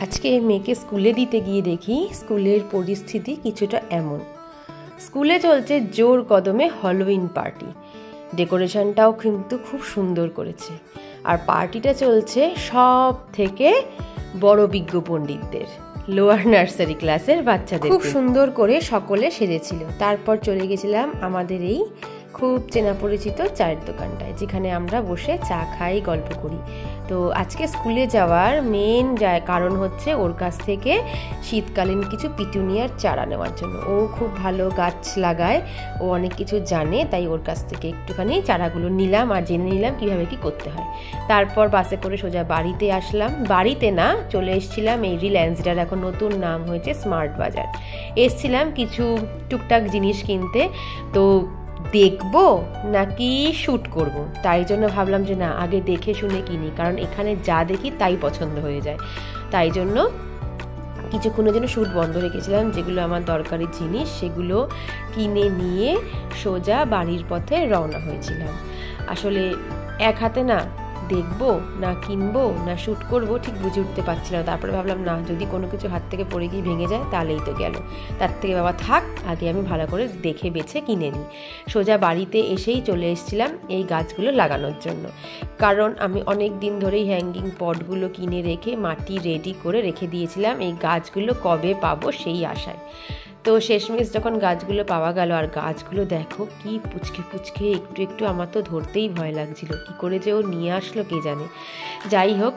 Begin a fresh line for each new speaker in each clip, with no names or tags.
আজকে মেয়েকে স্কুলে দিতে গিয়ে দেখি স্কুলের পরিস্থিতি কিছুটা এমন। স্কুলে চলছে জোর কদমে হ্যালোউইন পার্টি, ডেকোরেশনটাও কিন্তু খুব সুন্দর করেছে। আর পার্টিটা চলছে সব থেকে বড় বিজ্ঞ পণ্ডিতদের, লোয়ার নার্সারি ক্লাসের বাচ্চাদের। খুব সুন্দর করে সকলে সেজেছিল। তারপর চলে গেছিলাম আমাদের এই খুব চেনা পরিচিত চায়ের দোকানটায়, যেখানে আমরা বসে চা খাই, গল্প করি। তো আজকে স্কুলে যাওয়ার মেন কারণ হচ্ছে ওর কাছ থেকে শীতকালীন কিছু পিটুনিয়ার চারা নেওয়ার জন্য। ও খুব ভালো গাছ লাগায়, ও অনেক কিছু জানে, তাই ওর কাছ থেকে একটুখানি চারাগুলো নিলাম আর জেনে নিলাম কীভাবে কী করতে হয়। তারপর বাসে করে সোজা বাড়িতে আসলাম। বাড়িতে না, চলে এসেছিলাম এই রিলায়েন্স, যেটার এখন নতুন নাম হয়েছে স্মার্ট বাজার। এসছিলাম কিছু টুকটাক জিনিস কিনতে। তো দেখবো নাকি শ্যুট করব, তাই জন্য ভাবলাম যে না, আগে দেখে শুনে কিনি, কারণ এখানে যা দেখি তাই পছন্দ হয়ে যায়। তাই জন্য কিছুক্ষণের জন্য শ্যুট বন্ধ রেখেছিলাম। যেগুলো আমার দরকারি জিনিস সেগুলো কিনে নিয়ে সোজা বাড়ির পথে রওনা হয়েছিলাম। আসলে এক হাতে না দেখবো না কিনবো না শ্যুট করবো ঠিক বুঝে উঠতে পারছি না। তারপরে ভাবলাম না, যদি কোনো কিছু হাত থেকে পড়ে গিয়ে ভেঙে যায় তাহলেই তো গেল, তার থেকে বাবা থাক, আগে আমি ভালো করে দেখে বেছে কিনে নিই। সোজা বাড়িতে এসেই চলে এসেছিলাম এই গাছগুলো লাগানোর জন্য, কারণ আমি অনেক দিন ধরেই হ্যাঙ্গিং পটগুলো কিনে রেখে মাটি রেডি করে রেখে দিয়েছিলাম এই গাছগুলো কবে পাবো সেই আশায়। তো শেষমেশ যখন গাছগুলো পাওয়া গেল, আর গাছগুলো দেখো কি পুচকে পুচকে, একটু একটু আমার তো ধরতেই ভয় লাগছিল, কি করে যে ও নিয়ে আসলো কে জানে। যাই হোক,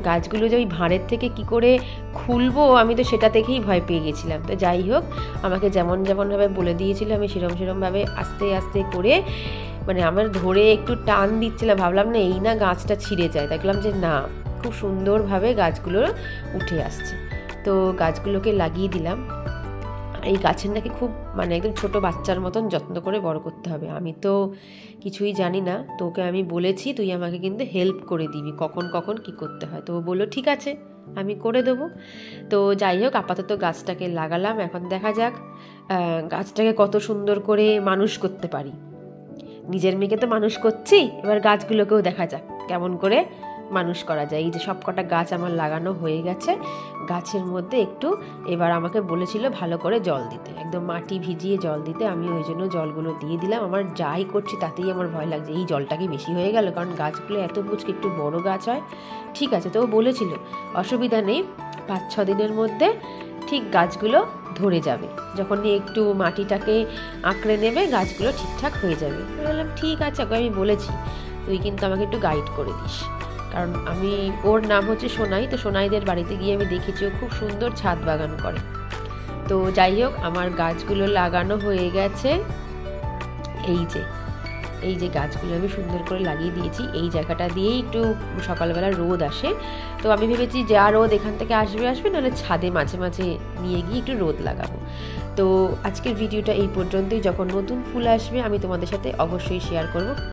গাছগুলো যে ওই ভাঁড়ের থেকে কি করে খুলবো আমি তো সেটা দেখেই ভয় পেয়ে গেছিলাম। তো যাই হোক, আমাকে যেমনভাবে বলে দিয়েছিল আমি সেরমভাবে আস্তে আস্তে করে, মানে আমার ধরে একটু টান দিচ্ছিলাম, ভাবলাম না এই না গাছটা ছিঁড়ে যায়, দেখলাম যে না, খুব সুন্দরভাবে গাছগুলো উঠে আসছে। তো গাছগুলোকে লাগিয়ে দিলাম। এই গাছের নাকি খুব মানে একদম ছোট বাচ্চার মতন যত্ন করে বড় করতে হবে। আমি তো কিছুই জানি না, তোকে আমি বলেছি তুই আমাকে কিন্তু হেল্প করে দিবি কখন কখন কি করতে হয়। তো ও বললো ঠিক আছে, আমি করে দেবো। তো যাই হোক, আপাতত গাছটাকে লাগালাম। এখন দেখা যাক গাছটাকে কত সুন্দর করে মানুষ করতে পারি। নিজের মেয়েকে তো মানুষ করছি, এবার গাছগুলোকেও দেখা যাক কেমন করে মানুষ করা যায়। এই যে সব কটা গাছ আমার লাগানো হয়ে গেছে। গাছের মধ্যে একটু এবার আমাকে বলেছিল ভালো করে জল দিতে, একদম মাটি ভিজিয়ে জল দিতে। আমি ওই জন্য জলগুলো দিয়ে দিলাম। আমার যাই করছি তাতেই আমার ভয় লাগছে এই জলটা কি বেশি হয়ে গেল, কারণ গাছগুলো এত পুচকে, একটু বড় গাছ হয়। ঠিক আছে, তো ও বলেছিল অসুবিধা নেই, 5-6 দিনের মধ্যে ঠিক গাছগুলো ধরে যাবে, যখন একটু মাটিটাকে আঁকড়ে নেবে গাছগুলো ঠিকঠাক হয়ে যাবে। বললাম ঠিক আছে, ওকে আমি বলেছি তুই কিন্তু আমাকে একটু গাইড করে দিস, কারণ আমি, ওর নাম হচ্ছে সোনাই। তো সোনাইদের বাড়িতে গিয়ে আমি দেখেছি ও খুব সুন্দর ছাদ বাগান করে। তো যাই হোক, আমার গাছগুলো লাগানো হয়ে গেছে। এই যে গাছগুলো আমি সুন্দর করে লাগিয়ে দিয়েছি। এই জায়গাটা দিয়েই একটু সকালবেলা রোদ আসে, তো আমি ভেবেছি যা রোদ এখান থেকে আসবে, নাহলে ছাদে মাঝে মাঝে নিয়ে গিয়ে একটু রোদ লাগাবো। তো আজকের ভিডিওটা এই পর্যন্তই। যখন নতুন ফুল আসবে আমি তোমাদের সাথে অবশ্যই শেয়ার করব।